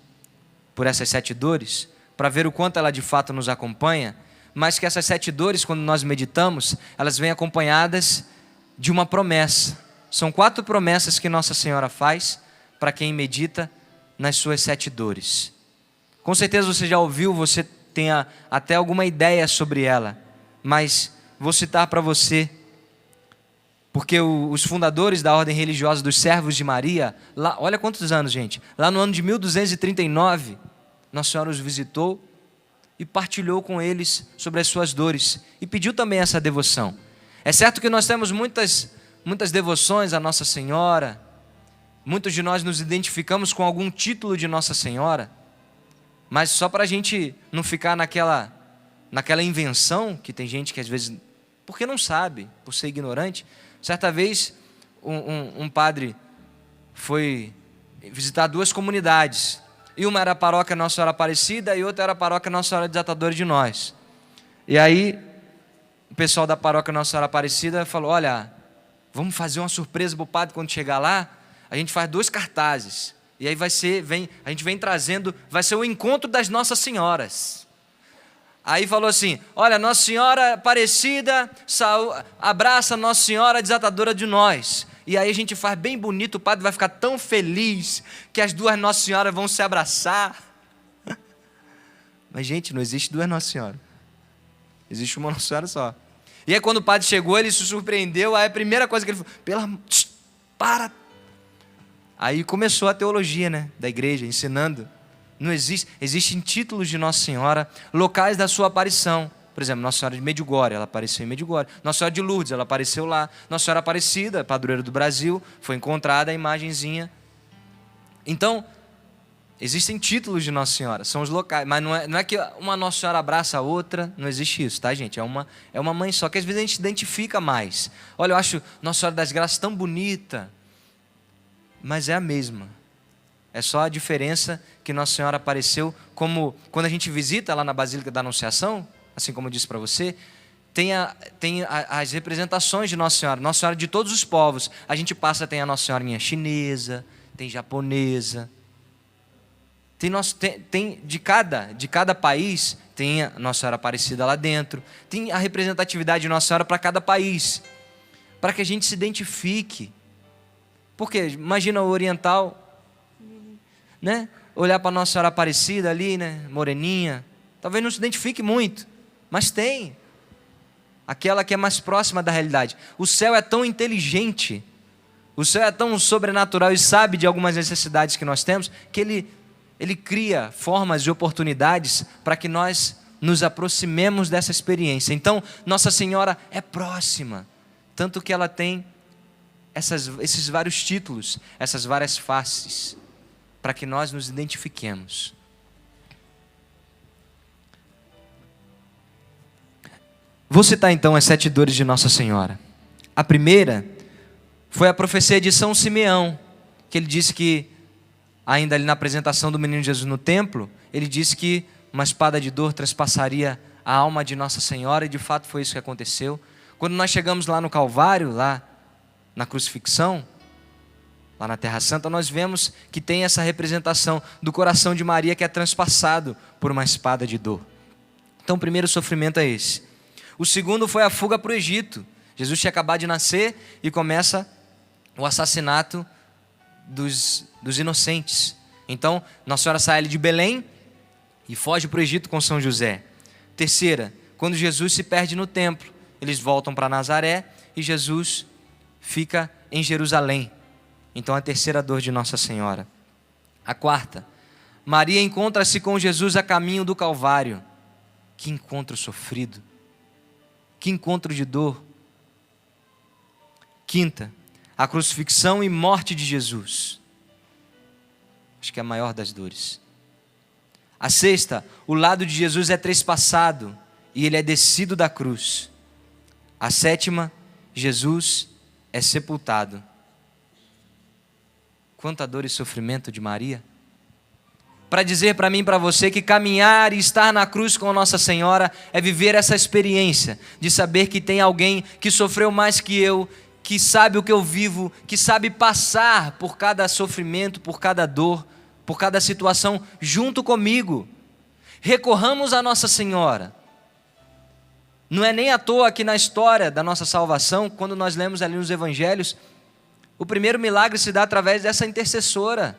por essas 7 dores, para ver o quanto ela de fato nos acompanha, mas que essas 7 dores, quando nós meditamos, elas vêm acompanhadas de uma promessa. São 4 promessas que Nossa Senhora faz para quem medita nas suas 7 dores. Com certeza você já ouviu, você tem até alguma ideia sobre ela, mas vou citar para você, porque os fundadores da ordem religiosa dos Servos de Maria, lá, olha quantos anos, gente, lá no ano de 1239, Nossa Senhora os visitou e partilhou com eles sobre as suas dores e pediu também essa devoção. É certo que nós temos muitas devoções à Nossa Senhora, muitos de nós nos identificamos com algum título de Nossa Senhora, mas só para a gente não ficar naquela invenção, que tem gente que às vezes, porque não sabe, por ser ignorante. Certa vez um padre foi visitar 2 comunidades, e uma era a paróquia Nossa Senhora Aparecida e outra era a paróquia Nossa Senhora Desatadora de Nós. E aí o pessoal da paróquia Nossa Senhora Aparecida falou: olha, vamos fazer uma surpresa para o padre quando chegar lá, a gente faz 2 cartazes, e aí a gente vem trazendo, vai ser o encontro das Nossas Senhoras. Aí falou assim: olha, Nossa Senhora Aparecida abraça Nossa Senhora Desatadora de Nós. E aí a gente faz bem bonito, o padre vai ficar tão feliz que as 2 Nossa Senhoras vão se abraçar. Mas, gente, não existe 2 Nossa Senhora. Existe uma Nossa Senhora só. E aí quando o padre chegou, ele se surpreendeu, aí a primeira coisa que ele falou: para. Aí começou a teologia, né, da igreja, ensinando. Não existem títulos de Nossa Senhora, locais da sua aparição. Por exemplo, Nossa Senhora de Medjugorje, ela apareceu em Medjugorje. Nossa Senhora de Lourdes, ela apareceu lá. Nossa Senhora Aparecida, padroeira do Brasil, foi encontrada a imagenzinha. Então, existem títulos de Nossa Senhora, são os locais, mas não é que uma Nossa Senhora abraça a outra, não existe isso, tá, gente? É uma mãe só, que às vezes a gente se identifica mais. Olha, eu acho Nossa Senhora das Graças tão bonita, mas é a mesma. É só a diferença que Nossa Senhora apareceu, como quando a gente visita lá na Basílica da Anunciação, assim como eu disse para você, tem as representações de Nossa Senhora de todos os povos. A gente passa, tem a Nossa Senhorinha chinesa, tem japonesa, Tem de cada país, tem a Nossa Senhora Aparecida lá dentro, tem a representatividade de Nossa Senhora para cada país, para que a gente se identifique. Porque imagina o oriental, né? Olhar para Nossa Senhora Aparecida ali, né? Moreninha, talvez não se identifique muito, mas tem aquela que é mais próxima da realidade. O céu é tão inteligente, o céu é tão sobrenatural e sabe de algumas necessidades que nós temos, que ele cria formas e oportunidades para que nós nos aproximemos dessa experiência. Então, Nossa Senhora é próxima, tanto que ela tem esses vários títulos, essas várias faces, para que nós nos identifiquemos. Vou citar então as 7 dores de Nossa Senhora. A primeira foi a profecia de São Simeão, que ele disse que, ainda ali na apresentação do menino Jesus no templo, ele disse que uma espada de dor transpassaria a alma de Nossa Senhora, e de fato foi isso que aconteceu. Quando nós chegamos lá no Calvário, lá na crucifixão, lá na Terra Santa, nós vemos que tem essa representação do coração de Maria que é transpassado por uma espada de dor. Então o primeiro sofrimento é esse. O segundo foi a fuga para o Egito. Jesus tinha acabado de nascer e começa o assassinato dos inocentes. Então, Nossa Senhora sai ali de Belém e foge para o Egito com São José. Terceira, quando Jesus se perde no templo, eles voltam para Nazaré e Jesus fica em Jerusalém. Então, a terceira dor de Nossa Senhora. A quarta, Maria encontra-se com Jesus a caminho do Calvário. Que encontro sofrido, que encontro de dor. Quinta, a crucifixão e morte de Jesus. Acho que é a maior das dores. A sexta, o lado de Jesus é trespassado e ele é descido da cruz. A sétima, Jesus é sepultado. Quanta dor e sofrimento de Maria. Para dizer para mim e para você que caminhar e estar na cruz com Nossa Senhora é viver essa experiência de saber que tem alguém que sofreu mais que eu, que sabe o que eu vivo, que sabe passar por cada sofrimento, por cada dor, por cada situação junto comigo. Recorramos a Nossa Senhora. Não é nem à toa que na história da nossa salvação, quando nós lemos ali nos evangelhos, o primeiro milagre se dá através dessa intercessora.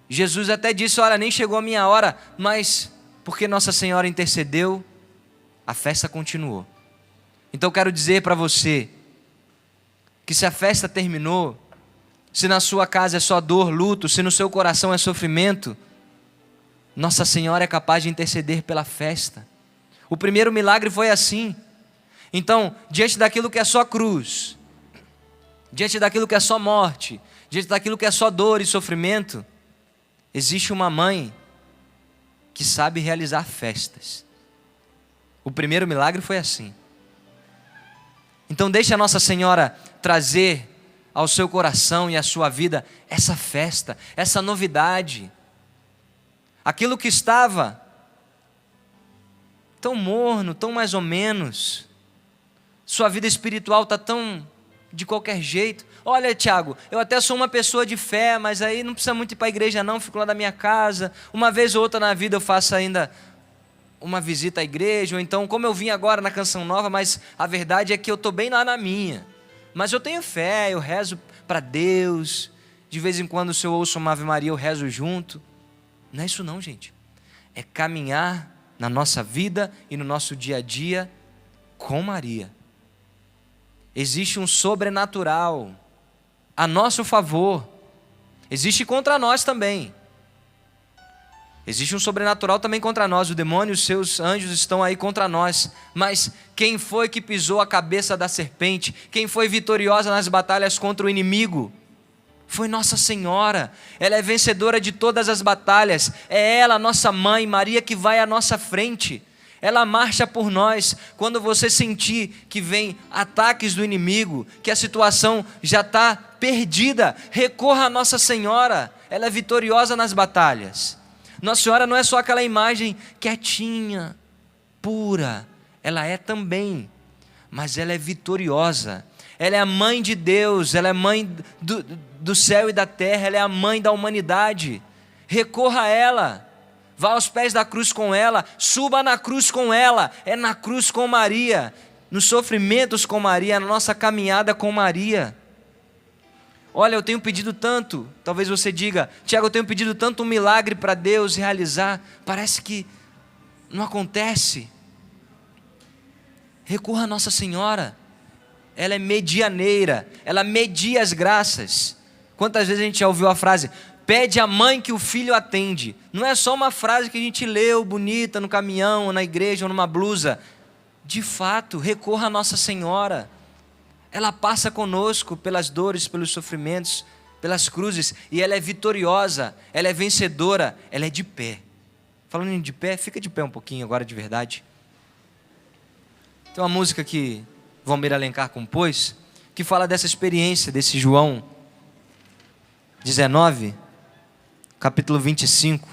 Jesus até disse, olha, nem chegou a minha hora, mas porque Nossa Senhora intercedeu, a festa continuou. Então eu quero dizer para você, que se a festa terminou, se na sua casa é só dor, luto, se no seu coração é sofrimento, Nossa Senhora é capaz de interceder pela festa. O primeiro milagre foi assim. Então, diante daquilo que é só cruz, diante daquilo que é só morte, diante daquilo que é só dor e sofrimento, existe uma mãe que sabe realizar festas. O primeiro milagre foi assim. Então deixe a Nossa Senhora trazer ao seu coração e à sua vida essa festa, essa novidade. Aquilo que estava tão morno, tão mais ou menos, sua vida espiritual está tão de qualquer jeito. Olha, Tiago, eu até sou uma pessoa de fé, mas aí não precisa muito ir para a igreja não, fico lá da minha casa. Uma vez ou outra na vida eu faço ainda uma visita à igreja, ou então como eu vim agora na Canção Nova, mas a verdade é que eu estou bem lá na minha. Mas eu tenho fé, eu rezo para Deus, de vez em quando se eu ouço uma Ave Maria eu rezo junto. Não é isso não, gente. É caminhar na nossa vida e no nosso dia a dia com Maria. Existe um sobrenatural a nosso favor. Existe contra nós também. Existe um sobrenatural também contra nós. O demônio e os seus anjos estão aí contra nós. Mas quem foi que pisou a cabeça da serpente? Quem foi vitoriosa nas batalhas contra o inimigo? Foi Nossa Senhora. Ela é vencedora de todas as batalhas. É ela, nossa mãe, Maria, que vai à nossa frente. Ela marcha por nós. Quando você sentir que vem ataques do inimigo, que a situação já está perdida, recorra a Nossa Senhora. Ela é vitoriosa nas batalhas. Nossa Senhora não é só aquela imagem quietinha, pura. Ela é também, mas ela é vitoriosa. Ela é a mãe de Deus, ela é mãe do céu e da terra, ela é a mãe da humanidade. recorra a ela, vá aos pés da cruz com ela, suba na cruz com ela, é na cruz com Maria, nos sofrimentos com Maria, na nossa caminhada com Maria. Olha, eu tenho pedido tanto, talvez você diga, Tiago, eu tenho pedido tanto um milagre para Deus realizar, parece que não acontece. Recorra a Nossa Senhora, ela é medianeira, ela media as graças. Quantas vezes a gente já ouviu a frase, pede à mãe que o filho atende? Não é só uma frase que a gente leu bonita no caminhão, ou na igreja, ou numa blusa. De fato, recorra a Nossa Senhora. Ela passa conosco pelas dores, pelos sofrimentos, pelas cruzes, e ela é vitoriosa, ela é vencedora, ela é de pé. Falando em de pé, fica de pé um pouquinho agora de verdade. Tem uma música que Valmir Alencar compôs, que fala dessa experiência, desse João 19, capítulo 25.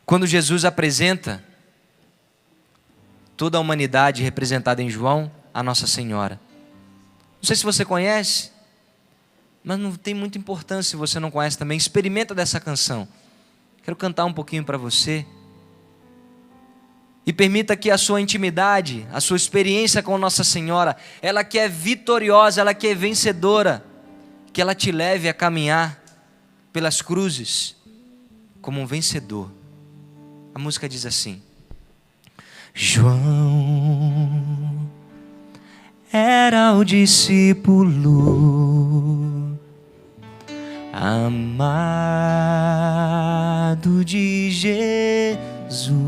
Quando Jesus apresenta toda a humanidade representada em João, a Nossa Senhora. Não sei se você conhece, mas não tem muita importância se você não conhece também. Experimenta dessa canção. Quero cantar um pouquinho para você. E permita que a sua intimidade, a sua experiência com Nossa Senhora, ela que é vitoriosa, ela que é vencedora, que ela te leve a caminhar pelas cruzes como um vencedor. A música diz assim: João era o discípulo amado de Jesus.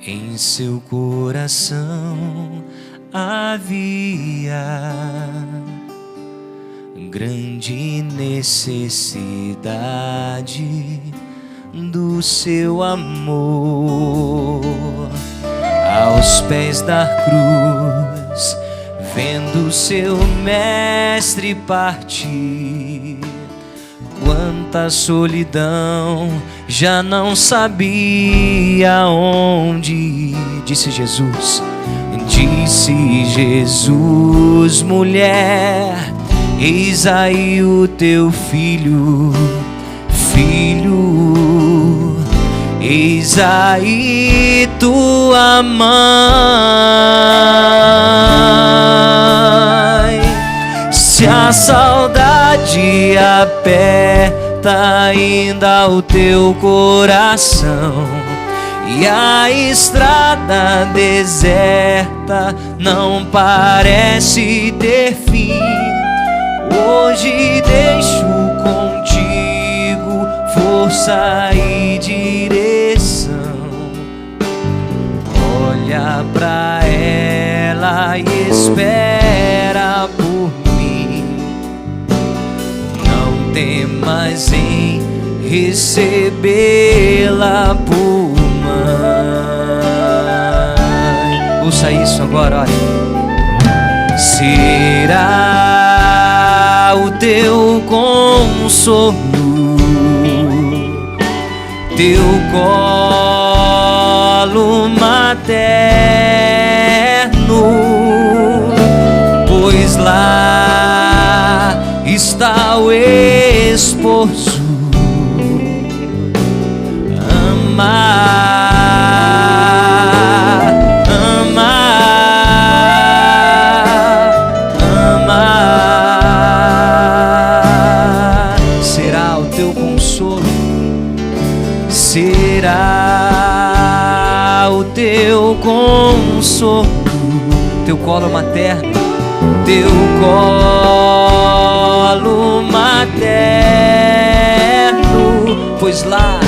Em seu coração havia grande necessidade do seu amor. Aos pés da cruz, vendo seu mestre partir, quanta solidão, já não sabia onde ir. Disse Jesus, mulher, eis aí o teu filho, eis aí tua mãe. Se a saudade aperta ainda o teu coração e a estrada deserta não parece ter fim, hoje deixo contigo força e direção. Olha pra ela e espera por mim. Não temas em recebê-la por mãe. Ouça isso agora, olha. Será o teu consolo, teu colo materno, pois lá está o esposo amar. Será o teu consolo, será o teu consolo, teu colo materno, teu colo materno, pois lá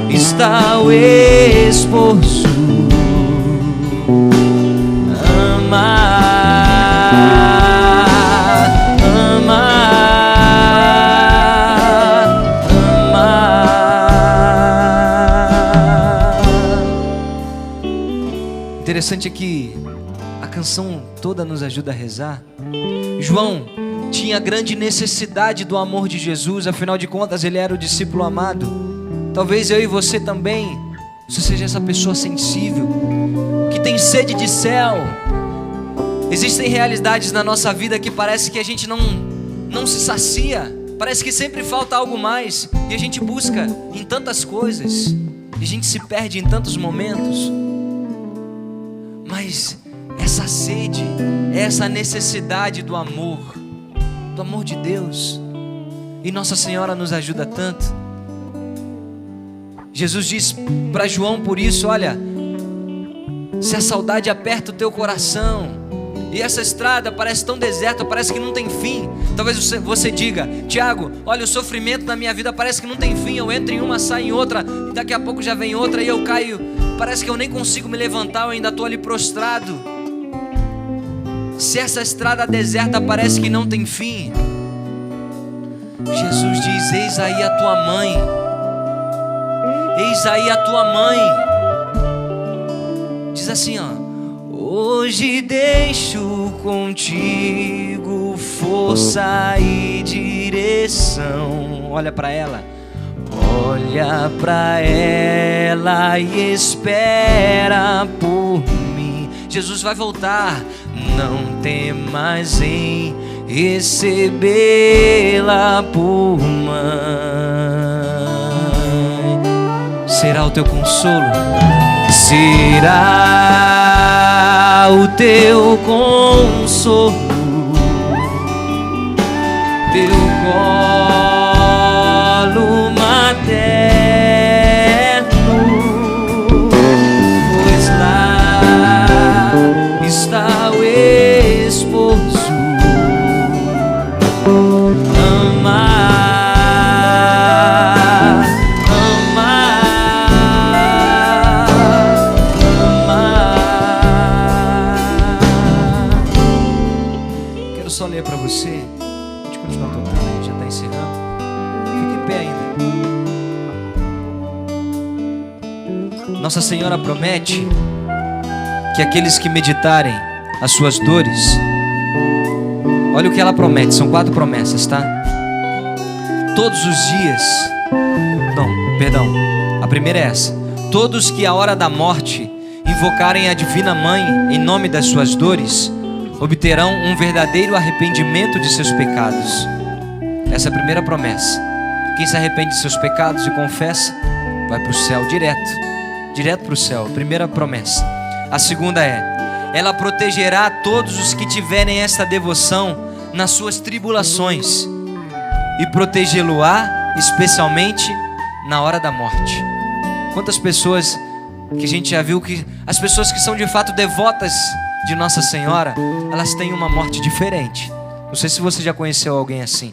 está o esposo Interessante é que a canção toda nos ajuda a rezar. João tinha grande necessidade do amor de Jesus, afinal de contas ele era o discípulo amado. Talvez eu e você também, você seja essa pessoa sensível, que tem sede de céu. Existem realidades na nossa vida que parece que a gente não se sacia. Parece que sempre falta algo mais. E a gente busca em tantas coisas. E a gente se perde em tantos momentos. Mas essa sede, essa necessidade do amor de Deus. E Nossa Senhora nos ajuda tanto. Jesus diz para João por isso: olha, se a saudade aperta o teu coração, e essa estrada parece tão deserta, parece que não tem fim. Talvez você diga: Tiago, olha, o sofrimento na minha vida parece que não tem fim. Eu entro em uma, saio em outra, e daqui a pouco já vem outra, e eu caio. Parece que eu nem consigo me levantar, eu ainda estou ali prostrado. Se essa estrada deserta parece que não tem fim, Jesus diz: eis aí a tua mãe. Eis aí a tua mãe. Diz assim, ó: hoje deixo contigo força e direção. Olha para ela. Olha para ela e espera por mim. Jesus vai voltar. Não temas em recebê-la por mãe. Será o teu consolo. Será o teu consolo, teu colo materno, pois lá está o esposo. Só ler para você. Pode continuar tocando, a gente já está encerrando. Fique em pé ainda. Nossa Senhora promete que aqueles que meditarem as suas dores, olha o que ela promete, são 4 promessas, tá? Todos os dias, a primeira é essa: todos que à hora da morte invocarem a Divina Mãe em nome das suas dores, obterão um verdadeiro arrependimento de seus pecados. Essa é a primeira promessa. Quem se arrepende de seus pecados e confessa, vai para o céu direto para o céu. Primeira promessa. A segunda é: ela protegerá todos os que tiverem esta devoção nas suas tribulações, e protegê-lo-á especialmente na hora da morte. Quantas pessoas que a gente já viu que as pessoas que são de fato devotas de Nossa Senhora, elas têm uma morte diferente. Não sei se você já conheceu alguém assim.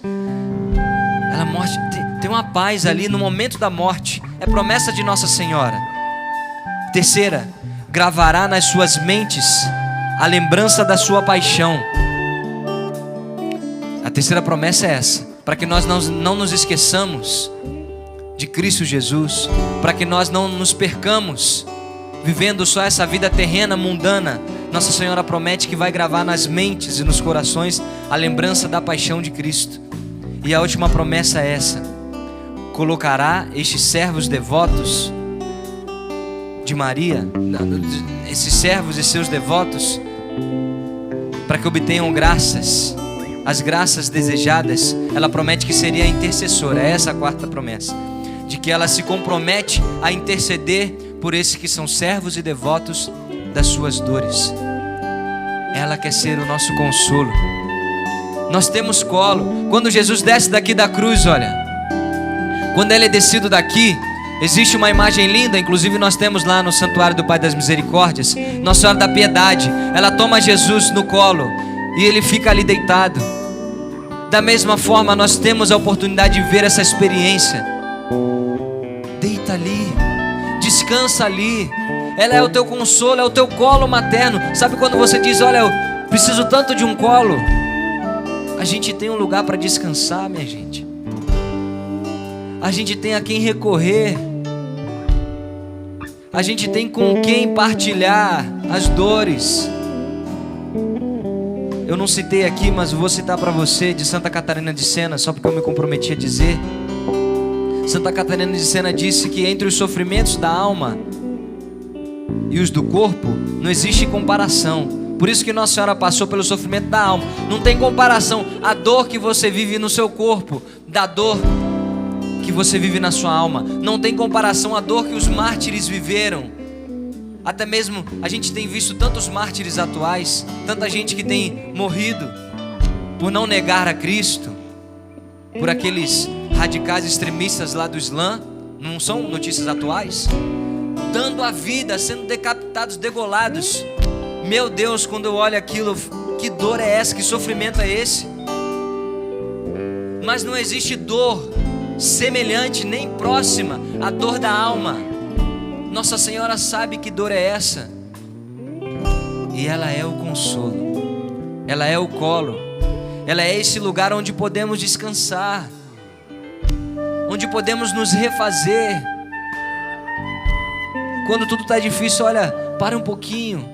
Ela morte, tem uma paz ali no momento da morte. É promessa de Nossa Senhora. Terceira, gravará nas suas mentes a lembrança da sua paixão. A terceira promessa é essa: para que nós não nos esqueçamos de Cristo Jesus, para que nós não nos percamos vivendo só essa vida terrena, mundana. Nossa Senhora promete que vai gravar nas mentes e nos corações a lembrança da paixão de Cristo. E a última promessa é essa: colocará estes servos devotos de Maria, esses servos e seus devotos, para que obtenham graças, as graças desejadas. Ela promete que seria a intercessora. Essa é a quarta promessa, de que ela se compromete a interceder por esses que são servos e devotos das suas dores. Ela quer ser o nosso consolo. Nós temos colo. Quando Jesus desce daqui da cruz, olha, quando ele é descido daqui, existe uma imagem linda, inclusive nós temos lá no Santuário do Pai das Misericórdias, Nossa Senhora da Piedade. Ela toma Jesus no colo e ele fica ali deitado. Da mesma forma, nós temos a oportunidade de ver essa experiência. Deita ali, descansa ali. Ela é o teu consolo, é o teu colo materno. Sabe quando você diz: olha, eu preciso tanto de um colo? A gente tem um lugar para descansar, minha gente. A gente tem a quem recorrer. A gente tem com quem partilhar as dores. Eu não citei aqui, mas vou citar para você, de Santa Catarina de Sena, só porque eu me comprometi a dizer. Santa Catarina de Sena disse que entre os sofrimentos da alma e os do corpo não existe comparação, Por isso que Nossa Senhora passou pelo sofrimento da alma. Não tem comparação a dor que você vive no seu corpo da dor que você vive na sua alma. Não tem comparação a dor que os mártires viveram. Até mesmo a gente tem visto tantos mártires atuais, tanta gente que tem morrido por não negar a Cristo, por aqueles radicais extremistas lá do Islã. Não são notícias atuais? Dando a vida, sendo decapitados, degolados. Meu Deus, quando eu olho aquilo, que dor é essa? Que sofrimento é esse? Mas não existe dor semelhante nem próxima à dor da alma. Nossa Senhora sabe que dor é essa, e ela é o consolo, ela é o colo, ela é esse lugar onde podemos descansar, onde podemos nos refazer. Quando tudo está difícil, olha, para um pouquinho,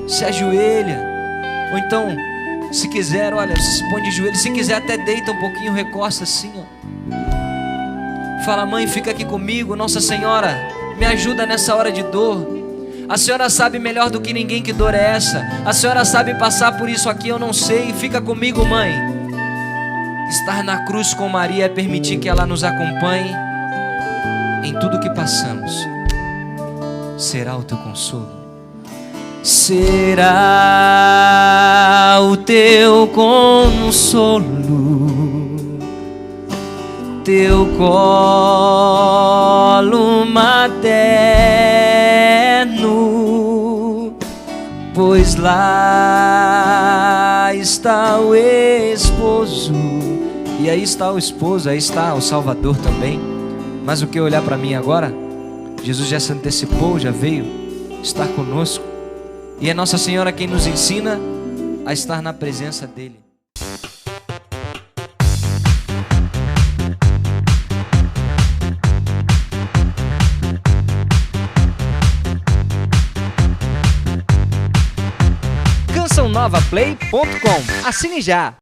se ajoelha, ou então, se quiser, olha, se põe de joelho, se quiser até deita um pouquinho, recosta assim, ó. Fala: mãe, fica aqui comigo. Nossa Senhora, me ajuda nessa hora de dor. A Senhora sabe melhor do que ninguém que dor é essa. A Senhora sabe passar por isso aqui, eu não sei. Fica comigo, mãe. Estar na cruz com Maria é permitir que ela nos acompanhe em tudo que passamos. Será o teu consolo. Será o teu consolo, teu colo materno, pois lá está o esposo. E aí está o esposo, aí está o Salvador também. Mas o que olhar para mim agora? Jesus já se antecipou, já veio estar conosco. E é Nossa Senhora quem nos ensina a estar na presença dele. CançãoNovaPlay.com. Assine já!